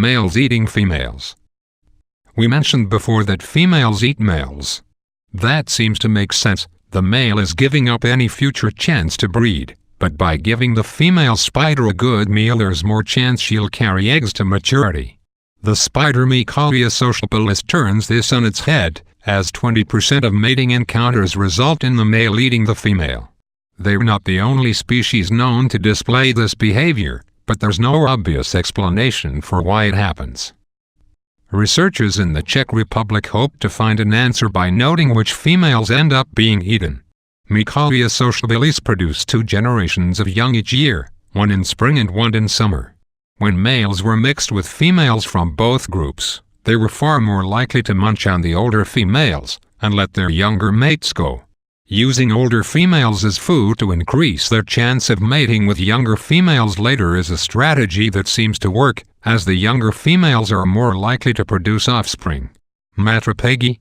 males eating females. We mentioned before that females eat males. That seems to make sense. The male is giving up any future chance to breed, but by giving the female spider a good meal there's more chance she'll carry eggs to maturity. The spider Micalia sociabilis turns this on its head, as 20% of mating encounters result in the male eating the female. They're not the only species known to display this behavior, but there's no obvious explanation for why it happens. Researchers in the Czech Republic hope to find an answer by noting which females end up being eaten. Micalia sociabilis produce 2 generations of young each year, one in spring and one in summer. When males were mixed with females from both groups, they were far more likely to munch on the older females and let their younger mates go. Using older females as food to increase their chance of mating with younger females later is a strategy that seems to work, as the younger females are more likely to produce offspring. Matropegi.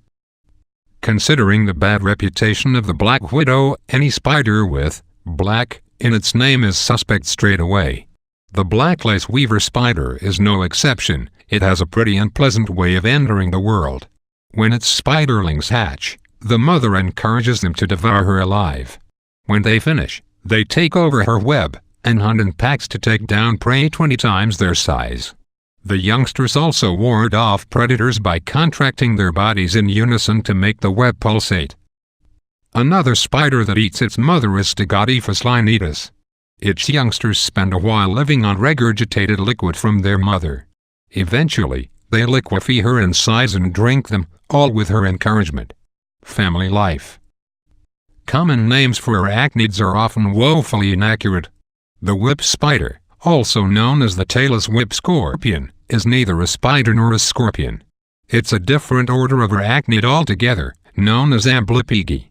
Considering the bad reputation of the black widow, any spider with black in its name is suspect straight away. The black lace weaver spider is no exception. It has a pretty unpleasant way of entering the world. When its spiderlings hatch, the mother encourages them to devour her alive. When they finish, they take over her web and hunt in packs to take down prey 20 times their size. The youngsters also ward off predators by contracting their bodies in unison to make the web pulsate. Another spider that eats its mother is Stegotyphus lineatus. Its youngsters spend a while living on regurgitated liquid from their mother. Eventually, they liquefy her insides and drink them, all with her encouragement. Family life. Common names for arachnids are often woefully inaccurate. The whip spider, also known as the tailless whip scorpion, is neither a spider nor a scorpion. It's a different order of arachnid altogether, known as Amblypygi.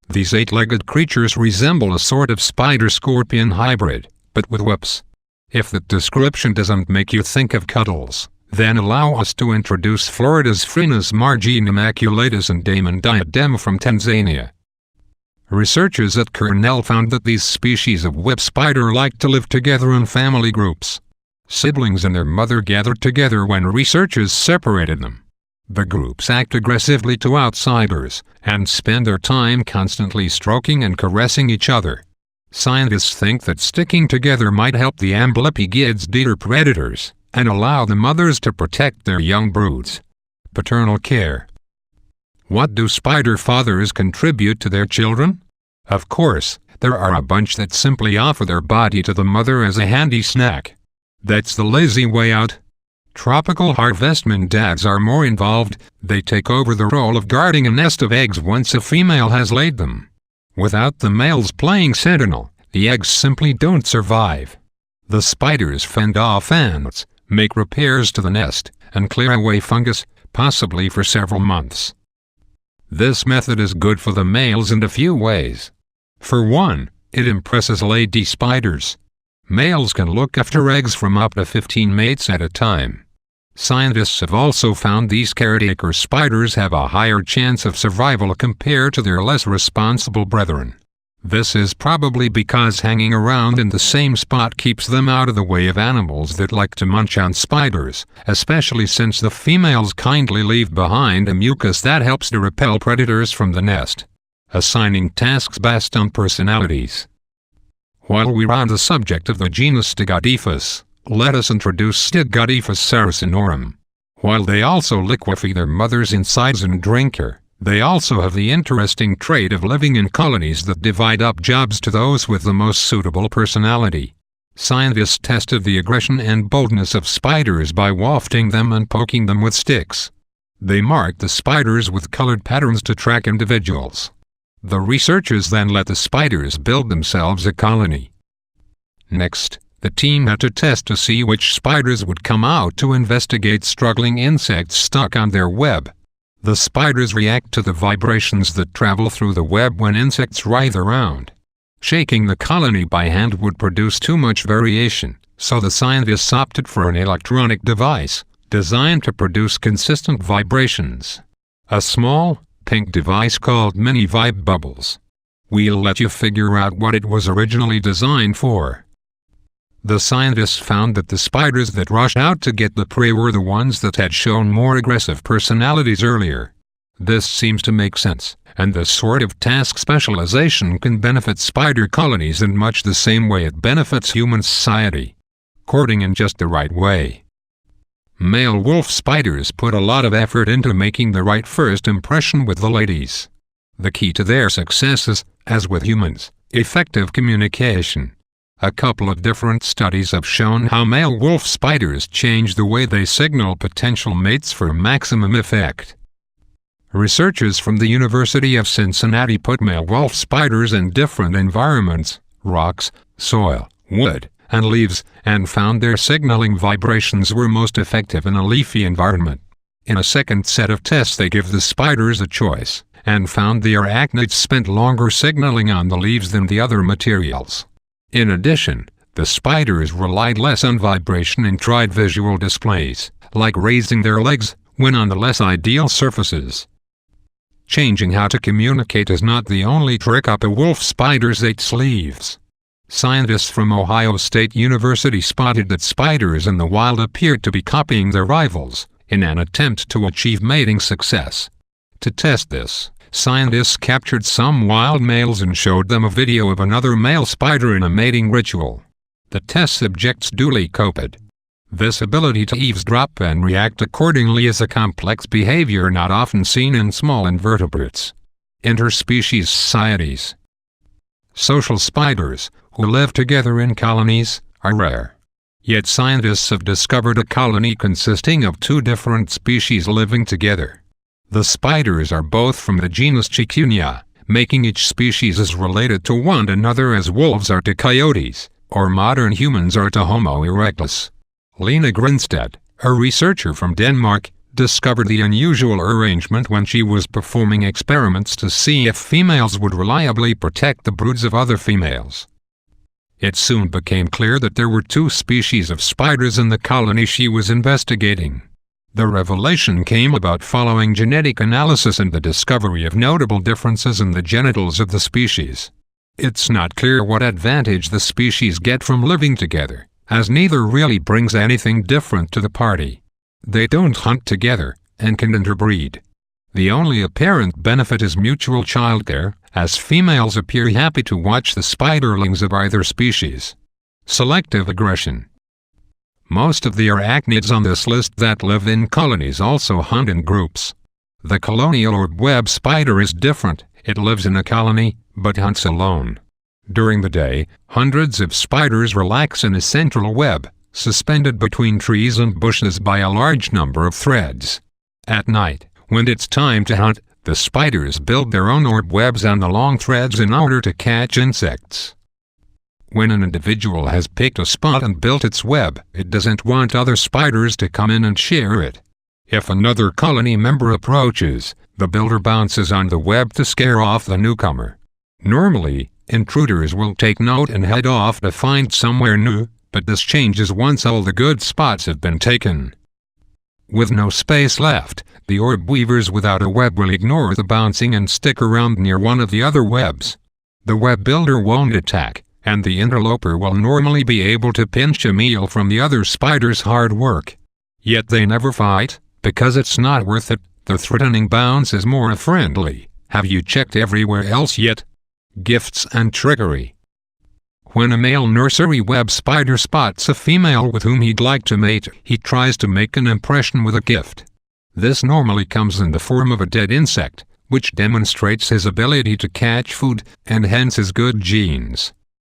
These 8-legged creatures resemble a sort of spider-scorpion hybrid, but with whips. If that description doesn't make you think of cuddles, then allow us to introduce Florida's Phrynis marginimaculatus and Damon diadem from Tanzania. Researchers at Cornell found that these species of whip spider like to live together in family groups. Siblings and their mother gathered together when researchers separated them. The groups act aggressively to outsiders and spend their time constantly stroking and caressing each other. Scientists think that sticking together might help the amblypygids deter predators and allow the mothers to protect their young broods. Paternal care. What do spider fathers contribute to their children? Of course, there are a bunch that simply offer their body to the mother as a handy snack. That's the lazy way out. Tropical harvestman dads are more involved. They take over the role of guarding a nest of eggs once a female has laid them. Without the males playing sentinel, the eggs simply don't survive. The spiders fend off ants, make repairs to the nest, and clear away fungus, possibly for several months. This method is good for the males in a few ways. For one, it impresses lady spiders. Males can look after eggs from up to 15 mates at a time. Scientists have also found these caretaker spiders have a higher chance of survival compared to their less responsible brethren. This is probably because hanging around in the same spot keeps them out of the way of animals that like to munch on spiders, especially since the females kindly leave behind a mucus that helps to repel predators from the nest. Assigning tasks based on personalities. While we're on the subject of the genus Stegotyphus, let us introduce Stegotyphus saracenorum. While they also liquefy their mother's insides and drink her, they also have the interesting trait of living in colonies that divide up jobs to those with the most suitable personality. Scientists tested the aggression and boldness of spiders by wafting them and poking them with sticks. They marked the spiders with colored patterns to track individuals. The researchers then let the spiders build themselves a colony. Next, the team had to test to see which spiders would come out to investigate struggling insects stuck on their web. The spiders react to the vibrations that travel through the web when insects writhe around. Shaking the colony by hand would produce too much variation, so the scientists opted for an electronic device designed to produce consistent vibrations. A small, pink device called Mini Vibe Bubbles. We'll let you figure out what it was originally designed for. The scientists found that the spiders that rushed out to get the prey were the ones that had shown more aggressive personalities earlier. This seems to make sense, and this sort of task specialization can benefit spider colonies in much the same way it benefits human society. Courting in just the right way. Male wolf spiders put a lot of effort into making the right first impression with the ladies. The key to their success is, as with humans, effective communication. A couple of different studies have shown how male wolf spiders change the way they signal potential mates for maximum effect. Researchers from the University of Cincinnati put male wolf spiders in different environments, rocks, soil, wood, and leaves, and found their signaling vibrations were most effective in a leafy environment. In a second set of tests they gave the spiders a choice, and found the arachnids spent longer signaling on the leaves than the other materials. In addition, the spiders relied less on vibration and tried visual displays, like raising their legs, when on the less ideal surfaces. Changing how to communicate is not the only trick up a wolf spider's eight sleeves. Scientists from Ohio State University spotted that spiders in the wild appeared to be copying their rivals, in an attempt to achieve mating success. To test this, scientists captured some wild males and showed them a video of another male spider in a mating ritual. The test subjects duly coped. This ability to eavesdrop and react accordingly is a complex behavior not often seen in small invertebrates. Interspecies societies. Social spiders, who live together in colonies, are rare. Yet scientists have discovered a colony consisting of two different species living together. The spiders are both from the genus Chicunia, making each species as related to one another as wolves are to coyotes, or modern humans are to Homo erectus. Lena Grinstead, a researcher from Denmark, discovered the unusual arrangement when she was performing experiments to see if females would reliably protect the broods of other females. It soon became clear that there were two species of spiders in the colony she was investigating. The revelation came about following genetic analysis and the discovery of notable differences in the genitals of the species. It's not clear what advantage the species get from living together, as neither really brings anything different to the party. They don't hunt together, and can interbreed. The only apparent benefit is mutual childcare, as females appear happy to watch the spiderlings of either species. Selective aggression. Most of the arachnids on this list that live in colonies also hunt in groups. The colonial orb web spider is different. It lives in a colony, but hunts alone. During the day, hundreds of spiders relax in a central web, suspended between trees and bushes by a large number of threads. At night, when it's time to hunt, the spiders build their own orb webs on the long threads in order to catch insects. When an individual has picked a spot and built its web, it doesn't want other spiders to come in and share it. If another colony member approaches, the builder bounces on the web to scare off the newcomer. Normally, intruders will take note and head off to find somewhere new, but this changes once all the good spots have been taken. With no space left, the orb weavers without a web will ignore the bouncing and stick around near one of the other webs. The web builder won't attack, and the interloper will normally be able to pinch a meal from the other spider's hard work. Yet they never fight, because it's not worth it. The threatening bounce is more friendly. Have you checked everywhere else yet? Gifts and trickery. When a male nursery web spider spots a female with whom he'd like to mate, he tries to make an impression with a gift. This normally comes in the form of a dead insect, which demonstrates his ability to catch food, and hence his good genes.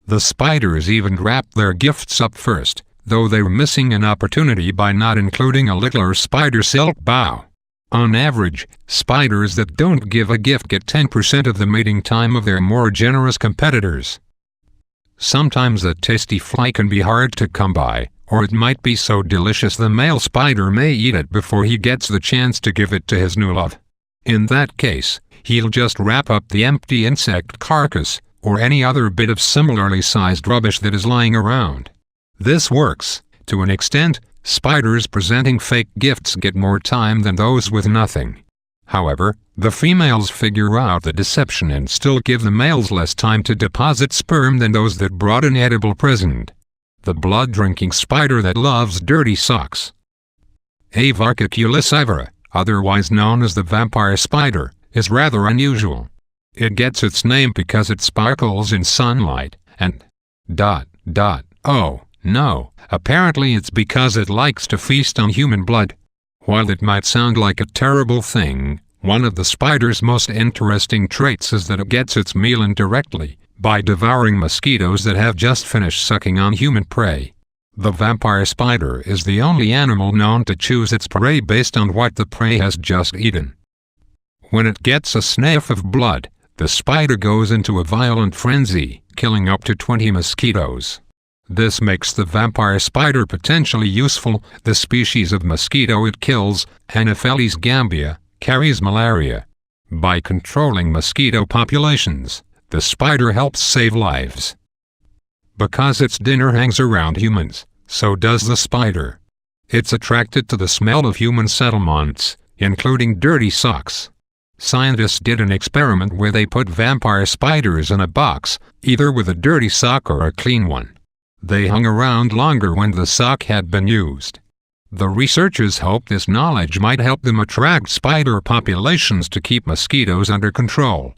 The spiders even wrap their gifts up first, though they're missing an opportunity by not including a littler spider silk bough. On average, spiders that don't give a gift get 10% of the mating time of their more generous competitors. Sometimes a tasty fly can be hard to come by, or it might be so delicious the male spider may eat it before he gets the chance to give it to his new love. In that case, he'll just wrap up the empty insect carcass, or any other bit of similarly sized rubbish that is lying around. This works. To an extent, spiders presenting fake gifts get more time than those with nothing. However, the females figure out the deception and still give the males less time to deposit sperm than those that brought an edible present. the blood-drinking spider that loves dirty socks. Avaricularis ivora, otherwise known as the vampire spider, is rather unusual. It gets its name because it sparkles in sunlight, and ... Oh, no, apparently it's because it likes to feast on human blood. While it might sound like a terrible thing, one of the spider's most interesting traits is that it gets its meal indirectly, by devouring mosquitoes that have just finished sucking on human prey. The vampire spider is the only animal known to choose its prey based on what the prey has just eaten. When it gets a sniff of blood, the spider goes into a violent frenzy, killing up to 20 mosquitoes. This makes the vampire spider potentially useful. The species of mosquito it kills, Anopheles gambia, carries malaria. By controlling mosquito populations, the spider helps save lives. Because its dinner hangs around humans, so does the spider. It's attracted to the smell of human settlements, including dirty socks. Scientists did an experiment where they put vampire spiders in a box, either with a dirty sock or a clean one. They hung around longer when the sock had been used. The researchers hoped this knowledge might help them attract spider populations to keep mosquitoes under control.